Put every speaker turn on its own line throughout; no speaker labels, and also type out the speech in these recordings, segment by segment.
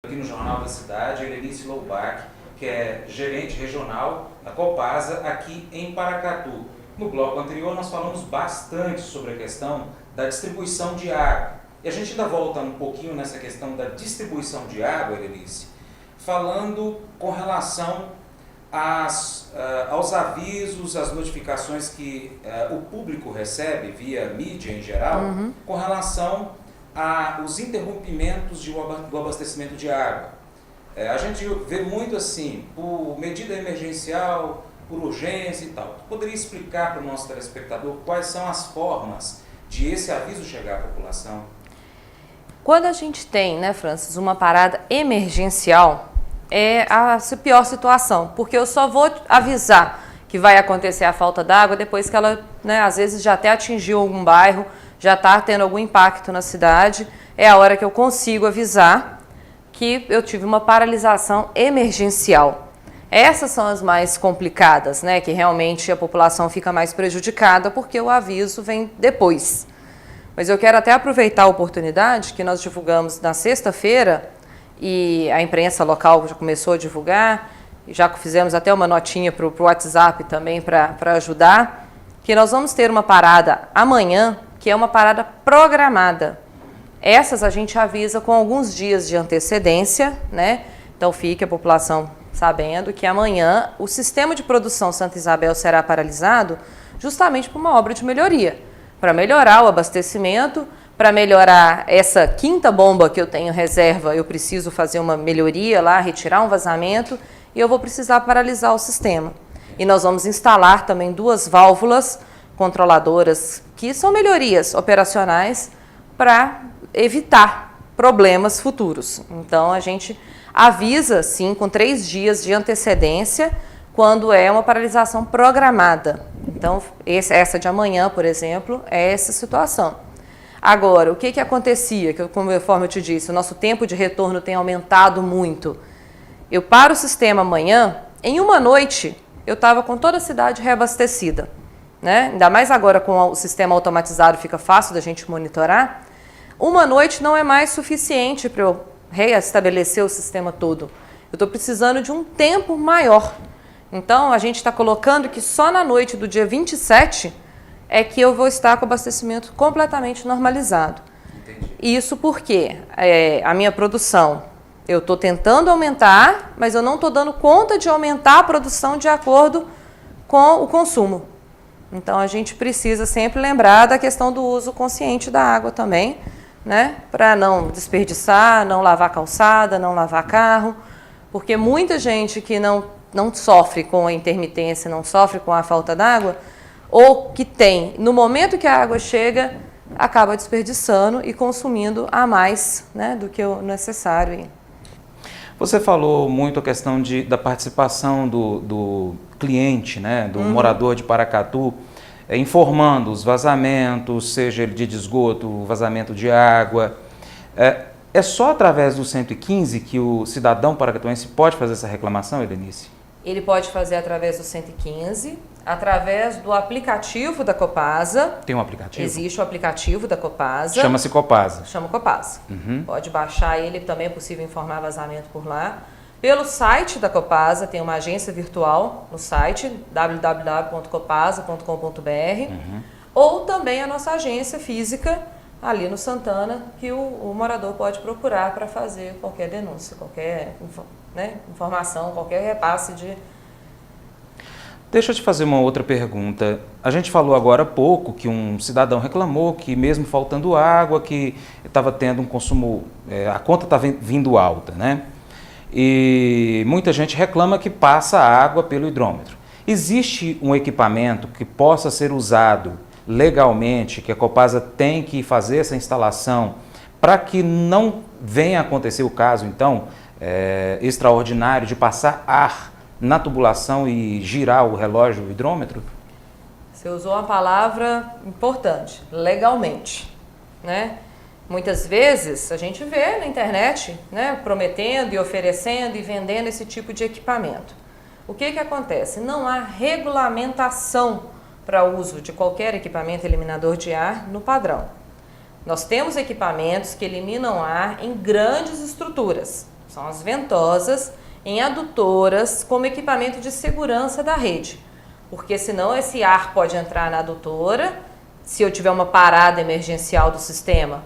Aqui no Jornal da Cidade, a Helenice Loubach, que é gerente regional da Copasa aqui em Paracatu. No bloco anterior nós falamos bastante sobre a questão da distribuição de água. E a gente ainda volta um pouquinho nessa questão da distribuição de água, Helenice, falando com relação aos avisos, às notificações que o público recebe via mídia em geral, com relação aos interrompimentos do abastecimento de água. A gente vê muito assim, por medida emergencial, por urgência e tal. Poderia explicar para o nosso telespectador quais são as formas de esse aviso chegar à população?
Quando a gente tem, né, Francis, uma parada emergencial, é a pior situação, porque eu só vou avisar que vai acontecer a falta d'água depois que ela, né, às vezes já até atingiu algum bairro, já está tendo algum impacto na cidade, é a hora que eu consigo avisar que eu tive uma paralisação emergencial. Essas são as mais complicadas, né, que realmente a população fica mais prejudicada porque o aviso vem depois. Mas eu quero até aproveitar a oportunidade que nós divulgamos na sexta-feira, e a imprensa local já começou a divulgar, e já fizemos até uma notinha para o WhatsApp também para ajudar, que nós vamos ter uma parada amanhã, que é uma parada programada. Essas a gente avisa com alguns dias de antecedência, né? Então fique a população sabendo que amanhã o sistema de produção Santa Isabel será paralisado justamente por uma obra de melhoria, para melhorar o abastecimento, para melhorar essa quinta bomba que eu tenho reserva, eu preciso fazer uma melhoria lá, retirar um vazamento, e eu vou precisar paralisar o sistema. E nós vamos instalar também 2 válvulas controladoras, que são melhorias operacionais para evitar problemas futuros. Então, a gente avisa, sim, com 3 dias de antecedência, quando é uma paralisação programada. Então, essa de amanhã, por exemplo, é essa situação. Agora, o que acontecia? Conforme eu te disse, o nosso tempo de retorno tem aumentado muito. Eu paro o sistema amanhã, em uma noite, eu estava com toda a cidade reabastecida, né? Ainda mais agora com o sistema automatizado, fica fácil da gente monitorar. Uma noite não é mais suficiente para eu reestabelecer o sistema todo. Eu estou precisando de um tempo maior. Então, a gente está colocando que só na noite do dia 27 é que eu vou estar com o abastecimento completamente normalizado.
Entendi.
Isso porque a minha produção, eu estou tentando aumentar, mas eu não estou dando conta de aumentar a produção de acordo com o consumo. Então, a gente precisa sempre lembrar da questão do uso consciente da água também, né? Para não desperdiçar, não lavar calçada, não lavar carro, porque muita gente que não sofre com a intermitência, não sofre com a falta d'água, ou que tem, no momento que a água chega, acaba desperdiçando e consumindo a mais, né, do que o necessário.
Você falou muito a questão da participação do cliente, né, do morador de Paracatu, informando os vazamentos, seja ele de esgoto, vazamento de água. É só através do 115 que o cidadão paracatuense pode fazer essa reclamação, Helenice?
Ele pode fazer através do 115, através do aplicativo da Copasa.
Tem um aplicativo?
Existe o aplicativo da Copasa.
Chama-se Copasa.
Chama Copasa. Pode baixar ele, também é possível informar vazamento por lá. Pelo site da Copasa, tem uma agência virtual no site, www.copasa.com.br, ou também a nossa agência física, ali no Santana, que o morador pode procurar para fazer qualquer denúncia, qualquer informação, qualquer repasse de...
Deixa eu te fazer uma outra pergunta. A gente falou agora há pouco que um cidadão reclamou que mesmo faltando água, que estava tendo um consumo, a conta estava vindo alta, né? E muita gente reclama que passa água pelo hidrômetro. Existe um equipamento que possa ser usado legalmente, que a Copasa tem que fazer essa instalação para que não venha a acontecer o caso, então, extraordinário de passar ar na tubulação e girar o relógio, o hidrômetro?
Você usou uma palavra importante, legalmente, né? Muitas vezes a gente vê na internet, né, prometendo e oferecendo e vendendo esse tipo de equipamento. O que acontece? Não há regulamentação para uso de qualquer equipamento eliminador de ar no padrão. Nós temos equipamentos que eliminam ar em grandes estruturas, São as ventosas em adutoras como equipamento de segurança da rede. Porque senão esse ar pode entrar na adutora, se eu tiver uma parada emergencial do sistema,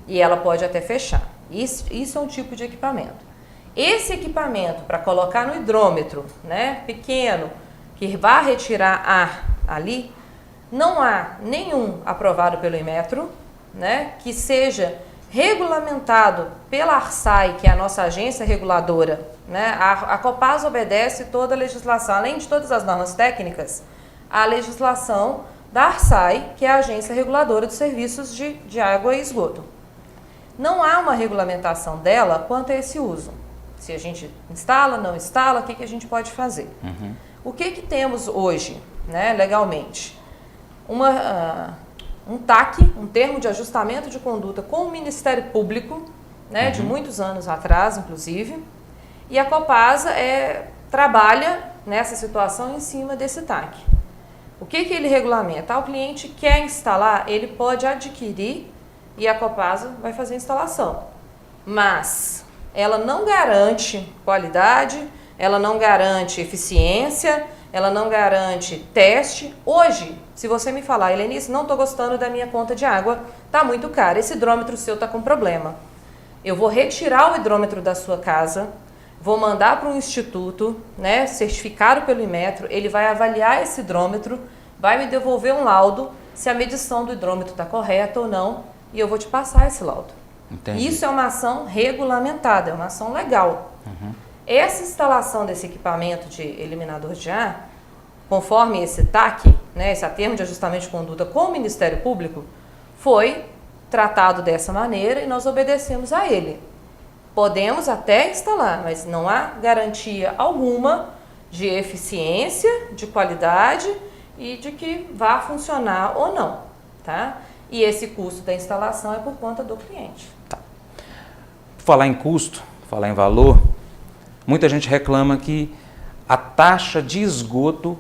e ela pode até fechar. Isso é um tipo de equipamento. Esse equipamento para colocar no hidrômetro, né, pequeno, que vai retirar ar ali, não há nenhum aprovado pelo Inmetro, né, que seja regulamentado pela ARSAI, que é a nossa agência reguladora, né? A Copasa obedece toda a legislação, além de todas as normas técnicas, a legislação da ARSAI, que é a agência reguladora dos serviços de água e esgoto. Não há uma regulamentação dela quanto a esse uso. Se a gente instala, não instala, o que a gente pode fazer? O que temos hoje, né, legalmente? Um TAC, um termo de ajustamento de conduta com o Ministério Público, né, de muitos anos atrás, inclusive, e a Copasa trabalha nessa situação em cima desse TAC. O que ele regulamenta? O cliente quer instalar, ele pode adquirir e a Copasa vai fazer a instalação. Mas ela não garante qualidade, ela não garante eficiência, ela não garante teste. Hoje, se você me falar, Helenice, não estou gostando da minha conta de água, está muito caro, esse hidrômetro seu está com problema. Eu vou retirar o hidrômetro da sua casa, vou mandar para um instituto, né, certificado pelo Inmetro, ele vai avaliar esse hidrômetro, vai me devolver um laudo se a medição do hidrômetro está correta ou não, e eu vou te passar esse laudo.
Entendi.
Isso é uma ação regulamentada, é uma ação legal. Essa instalação desse equipamento de eliminador de ar, conforme esse TAC, né, esse termo de ajustamento de conduta com o Ministério Público, foi tratado dessa maneira e nós obedecemos a ele. Podemos até instalar, mas não há garantia alguma de eficiência, de qualidade e de que vá funcionar ou não, tá? E esse custo da instalação é por conta do cliente.
Tá. Falar em custo, falar em valor, muita gente reclama que a taxa de esgoto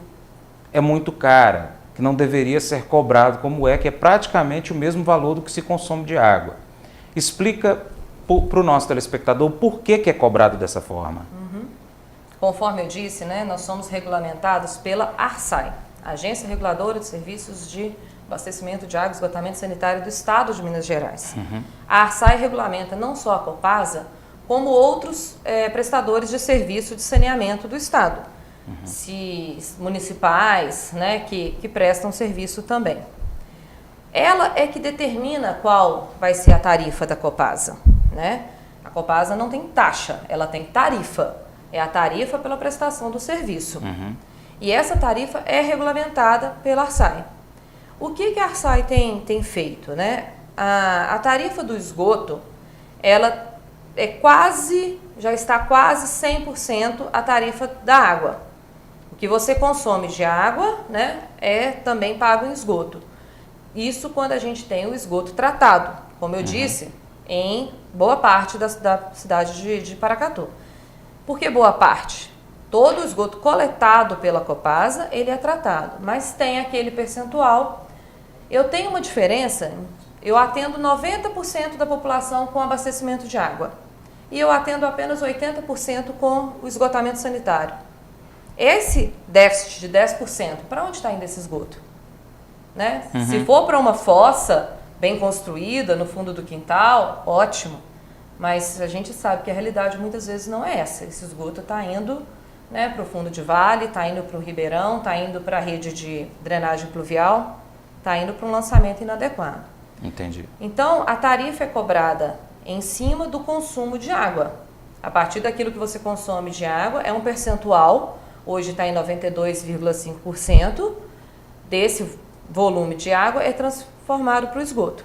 é muito cara, que não deveria ser cobrado como que é praticamente o mesmo valor do que se consome de água. Explica para o nosso telespectador por que é cobrado dessa forma.
Conforme eu disse, né, nós somos regulamentados pela ARSAI, Agência Reguladora de Serviços de Abastecimento de Água e Esgotamento Sanitário do Estado de Minas Gerais. A ARSAI regulamenta não só a Copasa, como outros prestadores de serviço de saneamento do Estado, municipais, né, que prestam serviço também. Ela é que determina qual vai ser a tarifa da Copasa, né? A Copasa não tem taxa, ela tem tarifa. É a tarifa pela prestação do serviço. E essa tarifa é regulamentada pela ARSAI. O que a ARSAI tem feito, né? A tarifa do esgoto, ela já está quase 100% a tarifa da água. O que você consome de água, né, é também pago em esgoto. Isso quando a gente tem o esgoto tratado, como eu disse, em boa parte da cidade de Paracatu. Por que boa parte? Todo o esgoto coletado pela Copasa, ele é tratado, mas tem aquele percentual. Eu tenho uma diferença, eu atendo 90% da população com abastecimento de água e eu atendo apenas 80% com o esgotamento sanitário. Esse déficit de 10%, para onde está indo esse esgoto? Né? Se for para uma fossa bem construída no fundo do quintal, ótimo. Mas a gente sabe que a realidade muitas vezes não é essa. Esse esgoto está indo, né, para o fundo de vale, está indo para o ribeirão, está indo para a rede de drenagem pluvial, está indo para um lançamento inadequado.
Entendi.
Então, a tarifa é cobrada em cima do consumo de água. A partir daquilo que você consome de água, é um percentual, hoje está em 92,5%, desse volume de água é transformado para o esgoto.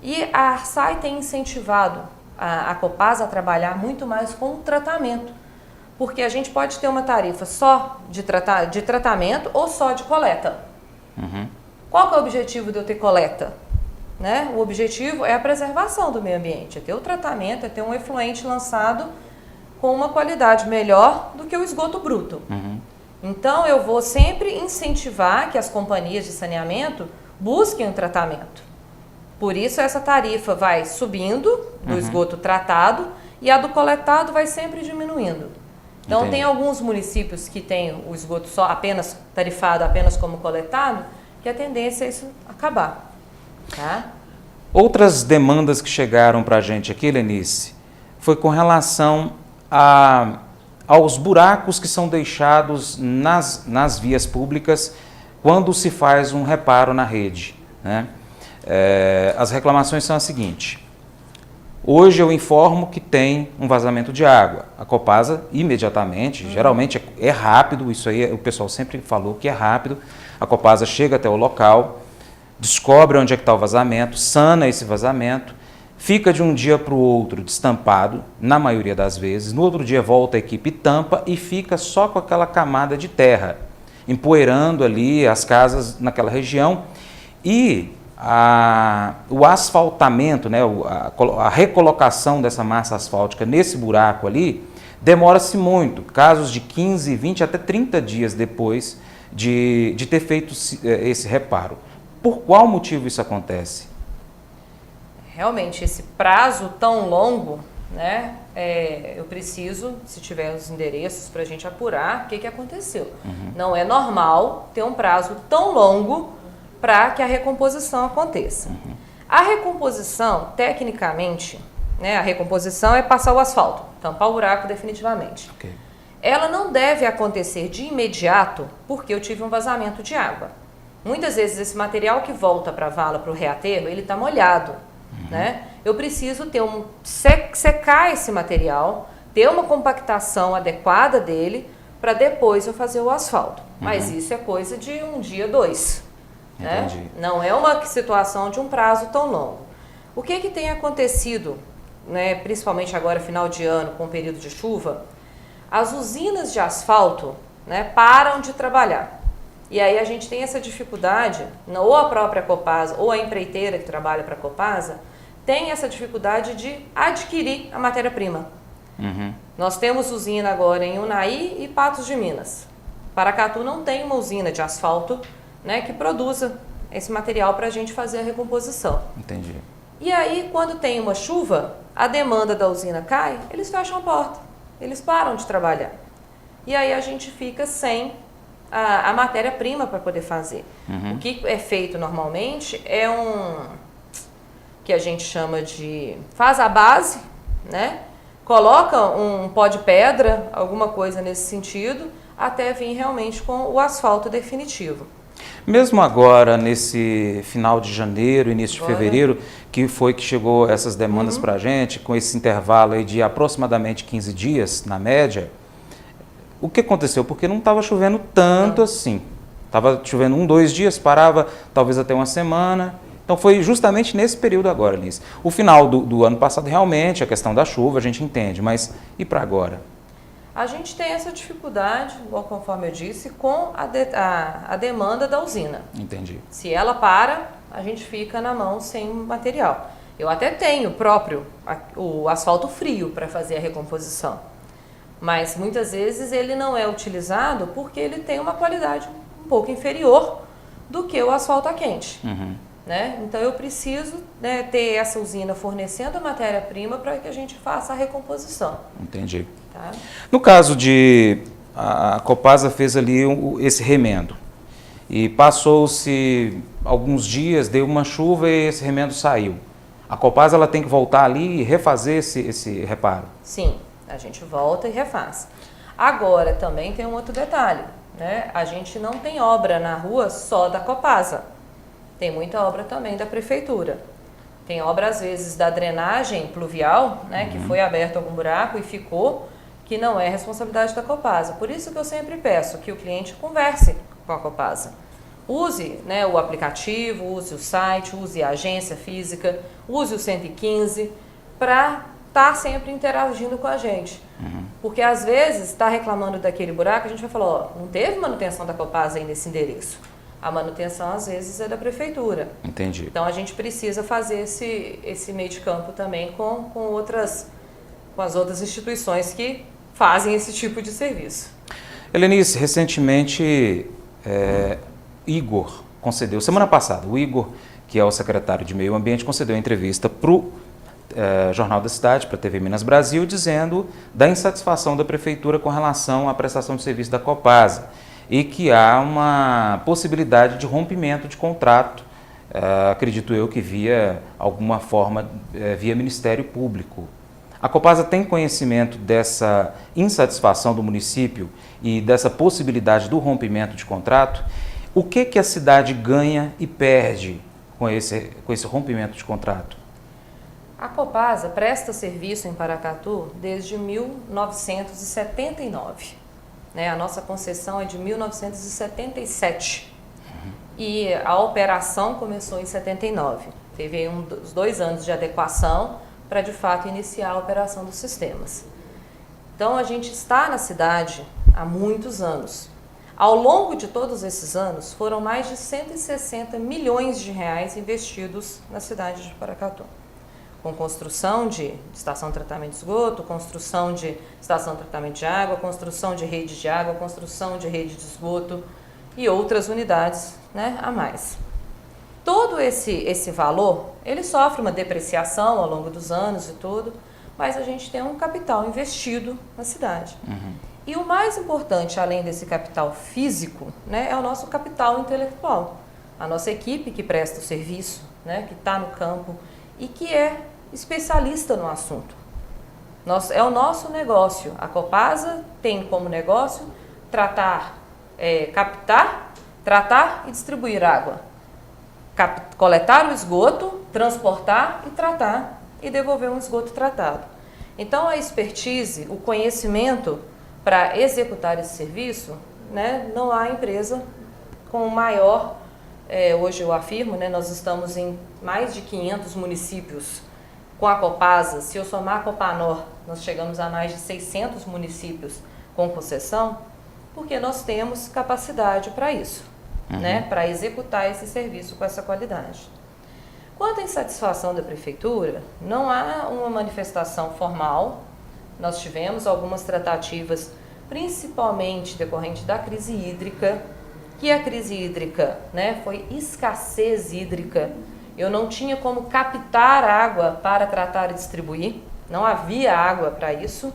E a ARSAI tem incentivado a Copasa a trabalhar muito mais com o tratamento, porque a gente pode ter uma tarifa só de tratamento ou só de coleta. Qual que é o objetivo de eu ter coleta? Né? O objetivo é a preservação do meio ambiente, é ter o tratamento, é ter um efluente lançado com uma qualidade melhor do que o esgoto bruto. Então, eu vou sempre incentivar que as companhias de saneamento busquem um tratamento. Por isso, essa tarifa vai subindo do esgoto tratado e a do coletado vai sempre diminuindo. Então,
Entendi.
tem alguns municípios que têm o esgoto só apenas tarifado, apenas como coletado, que a tendência é isso acabar. Tá?
Outras demandas que chegaram para a gente aqui, Lenice, foi com relação aos buracos que são deixados nas vias públicas quando se faz um reparo na rede, né? As reclamações são as seguintes. Hoje eu informo que tem um vazamento de água. A Copasa, imediatamente, geralmente é rápido, isso aí o pessoal sempre falou que é rápido. A Copasa chega até o local, descobre onde é que está o vazamento, sana esse vazamento, fica de um dia para o outro destampado, na maioria das vezes. No outro dia volta a equipe, tampa e fica só com aquela camada de terra, empoeirando ali as casas naquela região. E o asfaltamento, né, a recolocação dessa massa asfáltica nesse buraco ali, demora-se muito, casos de 15, 20 até 30 dias depois de ter feito esse reparo. Por qual motivo isso acontece?
Realmente, esse prazo tão longo, né, eu preciso, se tiver os endereços para a gente apurar o que aconteceu. Não é normal ter um prazo tão longo para que a recomposição aconteça. A recomposição, tecnicamente, né, a recomposição é passar o asfalto, tampar o buraco definitivamente.
Okay.
Ela não deve acontecer de imediato porque eu tive um vazamento de água. Muitas vezes esse material que volta para a vala, para o reaterro, ele está molhado. Né? Eu preciso ter secar esse material, ter uma compactação adequada dele, para depois eu fazer o asfalto. Mas isso é coisa de um dia, 2. Né? Não é uma situação de um prazo tão longo. O que tem acontecido, né, principalmente agora final de ano, com o período de chuva, as usinas de asfalto, né, param de trabalhar. E aí a gente tem essa dificuldade, ou a própria Copasa, ou a empreiteira que trabalha para a Copasa, tem essa dificuldade de adquirir a matéria-prima. Nós temos usina agora em Unai e Patos de Minas. Paracatu não tem uma usina de asfalto, né, que produza esse material para a gente fazer a recomposição.
Entendi.
E aí, quando tem uma chuva, a demanda da usina cai, eles fecham a porta, eles param de trabalhar. E aí a gente fica sem a matéria-prima para poder fazer. O que é feito normalmente é que a gente chama de... faz a base, né? Coloca um pó de pedra, alguma coisa nesse sentido, até vir realmente com o asfalto definitivo.
Mesmo agora, nesse final de janeiro, início de fevereiro, que foi que chegou essas demandas para a gente, com esse intervalo aí de aproximadamente 15 dias, na média, o que aconteceu? Porque não estava chovendo tanto assim. Estava chovendo 1, 2 dias, parava talvez até uma semana. Então foi justamente nesse período agora, Lins. O final do ano passado, realmente, a questão da chuva, a gente entende, mas e para agora?
A gente tem essa dificuldade, conforme eu disse, com a demanda da usina.
Entendi.
Se ela para, a gente fica na mão sem material. Eu até tenho o asfalto frio para fazer a recomposição, mas muitas vezes ele não é utilizado porque ele tem uma qualidade um pouco inferior do que o asfalto a quente. Né? Então eu preciso, né, ter essa usina fornecendo a matéria-prima para que a gente faça a recomposição.
Entendi.
Tá?
No caso de... a Copasa fez ali esse remendo e passou-se alguns dias, deu uma chuva e esse remendo saiu. A Copasa ela tem que voltar ali e refazer esse reparo?
Sim, a gente volta e refaz. Agora também tem um outro detalhe, né? A gente não tem obra na rua só da Copasa. Tem muita obra também da prefeitura. Tem obra, às vezes, da drenagem pluvial, né, que foi aberto algum buraco e ficou, que não é responsabilidade da Copasa. Por isso que eu sempre peço que o cliente converse com a Copasa. Use, né, o aplicativo, use o site, use a agência física, use o 115, para estar sempre interagindo com a gente. Porque, às vezes, está reclamando daquele buraco, a gente vai falar, ó, não teve manutenção da Copasa aí nesse endereço. A manutenção, às vezes, é da prefeitura.
Entendi.
Então, a gente precisa fazer esse meio de campo também com as outras instituições que fazem esse tipo de serviço.
Helenice, recentemente, Igor concedeu, semana passada, o Igor, que é o secretário de Meio Ambiente, concedeu uma entrevista para o Jornal da Cidade, para a TV Minas Brasil, dizendo da insatisfação da Prefeitura com relação à prestação de serviço da Copasa e que há uma possibilidade de rompimento de contrato, acredito eu que via alguma forma, via Ministério Público. A Copasa tem conhecimento dessa insatisfação do município e dessa possibilidade do rompimento de contrato? O que a cidade ganha e perde com esse rompimento de contrato?
A Copasa presta serviço em Paracatu desde 1979. A nossa concessão é de 1977. E a operação começou em 79. Teve uns 2 anos de adequação para, de fato, iniciar a operação dos sistemas. Então, a gente está na cidade há muitos anos. Ao longo de todos esses anos, foram mais de 160 milhões de reais investidos na cidade de Paracatu, com construção de estação de tratamento de esgoto, construção de estação de tratamento de água, construção de rede de água, construção de rede de esgoto e outras unidades, a mais. Todo esse valor, ele sofre uma depreciação ao longo dos anos e tudo, mas a gente tem um capital investido na cidade. E o mais importante, além desse capital físico, é o nosso capital intelectual. A nossa equipe que presta o serviço, que está no campo e que é especialista no assunto. É o nosso negócio. A Copasa tem como negócio captar, tratar e distribuir água. Coletar o esgoto, transportar e tratar e devolver um esgoto tratado. Então, a expertise, o conhecimento para executar esse serviço, não há empresa com maior, hoje eu afirmo, nós estamos em mais de 500 municípios com a Copasa. Se eu somar a Copanor, nós chegamos a mais de 600 municípios com concessão, porque nós temos capacidade para isso, para executar esse serviço com essa qualidade. Quanto à insatisfação da Prefeitura, não há uma manifestação formal. Nós tivemos algumas tratativas, principalmente decorrente da crise hídrica, que a crise hídrica foi escassez hídrica. Eu não tinha como captar água para tratar e distribuir, não havia água para isso.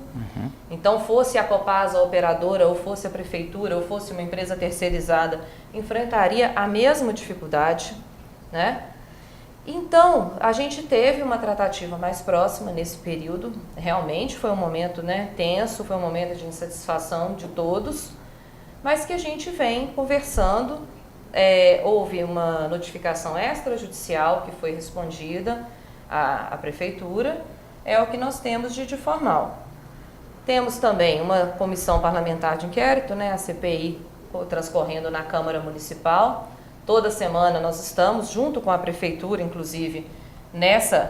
Então, fosse a Copasa a operadora, ou fosse a Prefeitura, ou fosse uma empresa terceirizada, enfrentaria a mesma dificuldade, Então, a gente teve uma tratativa mais próxima nesse período. Realmente foi um momento tenso, foi um momento de insatisfação de todos, mas que a gente vem conversando. Houve uma notificação extrajudicial que foi respondida à Prefeitura, é o que nós temos de formal. Temos também uma comissão parlamentar de inquérito, a CPI, transcorrendo na Câmara Municipal. Toda semana nós estamos, junto com a Prefeitura, inclusive,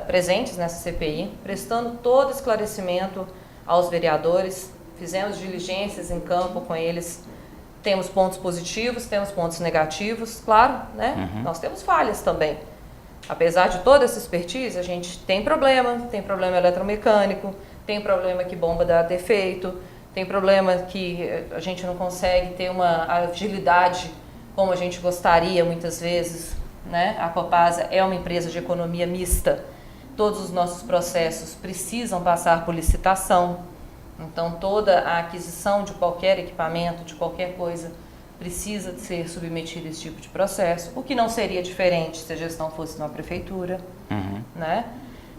presentes nessa CPI, prestando todo esclarecimento aos vereadores. Fizemos diligências em campo com eles. Temos pontos positivos, temos pontos negativos, claro, Nós temos falhas também. Apesar de toda essa expertise, a gente tem problema eletromecânico, tem problema que bomba dá defeito, tem problema que a gente não consegue ter uma agilidade como a gente gostaria muitas vezes, A Copasa é uma empresa de economia mista. Todos os nossos processos precisam passar por licitação. Então, toda a aquisição de qualquer equipamento, de qualquer coisa, precisa ser submetida a esse tipo de processo, o que não seria diferente se a gestão fosse de uma prefeitura,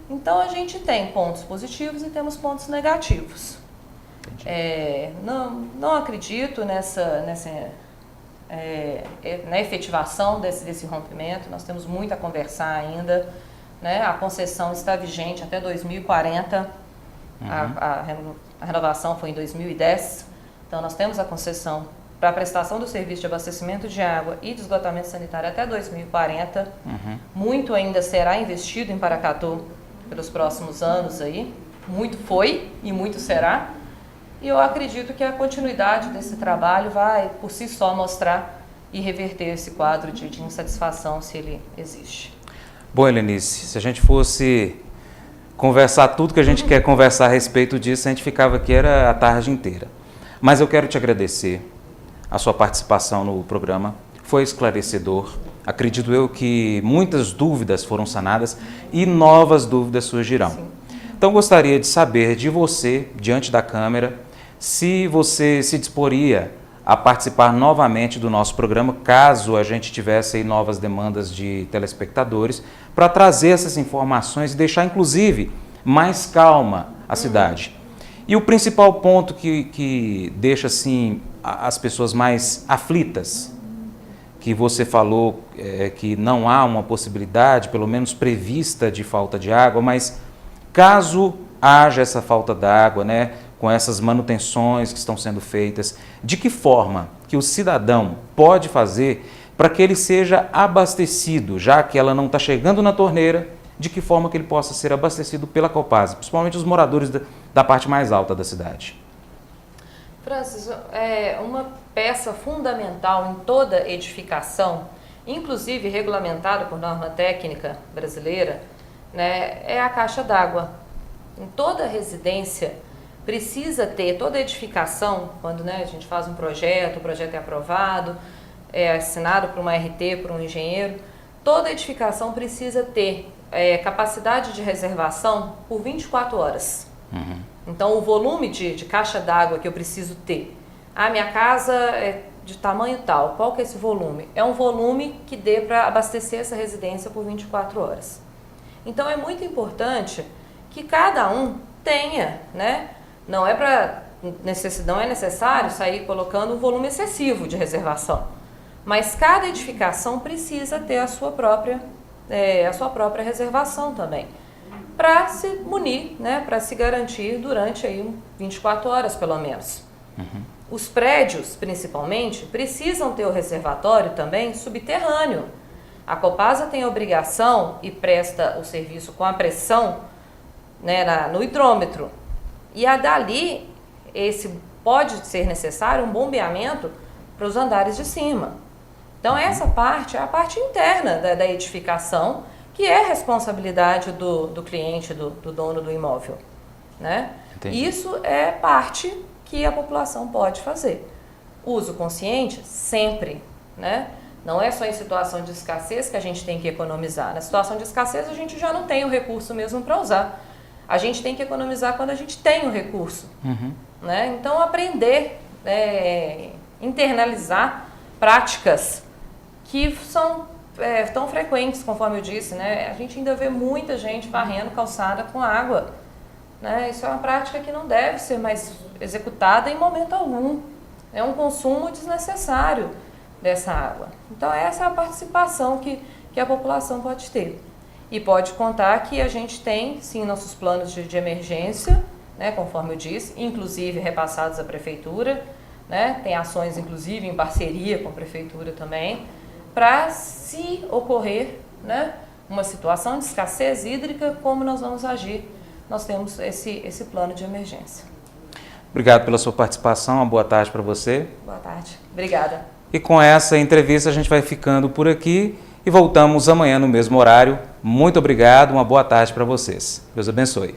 Então, a gente tem pontos positivos e temos pontos negativos. Não acredito na efetivação desse rompimento. Nós temos muito a conversar ainda, A concessão está vigente até 2040, a renovação foi em 2010, então nós temos a concessão para a prestação do serviço de abastecimento de água e de esgotamento sanitário até 2040. Muito ainda será investido em Paracatu pelos próximos anos aí, muito foi e muito será. E eu acredito que a continuidade desse trabalho vai, por si só, mostrar e reverter esse quadro de insatisfação, se ele existe.
Bom, Helenice, se a gente fosse conversar tudo que a gente quer conversar a respeito disso, a gente ficava aqui era a tarde inteira. Mas eu quero te agradecer a sua participação no programa. Foi esclarecedor. Acredito eu que muitas dúvidas foram sanadas e novas dúvidas surgirão.
Sim.
Então gostaria de saber de você, diante da câmera, se você se disporia a participar novamente do nosso programa, caso a gente tivesse aí novas demandas de telespectadores, para trazer essas informações e deixar, inclusive, mais calma a cidade. E o principal ponto que deixa assim as pessoas mais aflitas, que você falou que não há uma possibilidade, pelo menos prevista, de falta de água, mas caso haja essa falta d'água, né, com essas manutenções que estão sendo feitas, de que forma que o cidadão pode fazer para que ele seja abastecido, já que ela não está chegando na torneira, de que forma que ele possa ser abastecido pela Copasa, principalmente os moradores da parte mais alta da cidade?
Francis, uma peça fundamental em toda edificação, inclusive regulamentada por norma técnica brasileira, né, é a caixa d'água. Em toda residência precisa ter, toda edificação, quando, né, a gente faz um projeto, o projeto é aprovado, é assinado por uma RT, por um engenheiro, toda edificação precisa ter capacidade de reservação por 24 horas. Uhum. Então, o volume de caixa d'água que eu preciso ter, minha casa é de tamanho tal, qual que é esse volume? É um volume que dê para abastecer essa residência por 24 horas. Então, é muito importante que cada um tenha, né? Não é necessário sair colocando um volume excessivo de reservação, mas cada edificação precisa ter a sua própria reservação também, para se munir, né, para se garantir durante aí 24 horas pelo menos. Uhum. Os prédios, principalmente, precisam ter o reservatório também subterrâneo. A Copasa tem a obrigação e presta o serviço com a pressão, né, no hidrômetro. E dali, pode ser necessário um bombeamento para os andares de cima. Então, essa parte é a parte interna da edificação, que é responsabilidade do cliente, do dono do imóvel, né? Isso é parte que a população pode fazer. Uso consciente, sempre, né? Não é só em situação de escassez que a gente tem que economizar. Na situação de escassez, a gente já não tem o recurso mesmo para usar. A gente tem que economizar quando a gente tem o recurso. Uhum. Né? Então, aprender, internalizar práticas que são tão frequentes, conforme eu disse, né? A gente ainda vê muita gente varrendo calçada com água. Né? Isso é uma prática que não deve ser mais executada em momento algum. É um consumo desnecessário dessa água. Então, essa é a participação que a população pode ter. E pode contar que a gente tem, sim, nossos planos de emergência, né, conforme eu disse, inclusive repassados à prefeitura, né, tem ações, inclusive, em parceria com a prefeitura também, para, se ocorrer, né, uma situação de escassez hídrica, como nós vamos agir. Nós temos esse plano de emergência.
Obrigado pela sua participação, uma boa tarde para você.
Boa tarde, obrigada.
E com essa entrevista a gente vai ficando por aqui e voltamos amanhã no mesmo horário. Muito obrigado, uma boa tarde para vocês. Deus abençoe.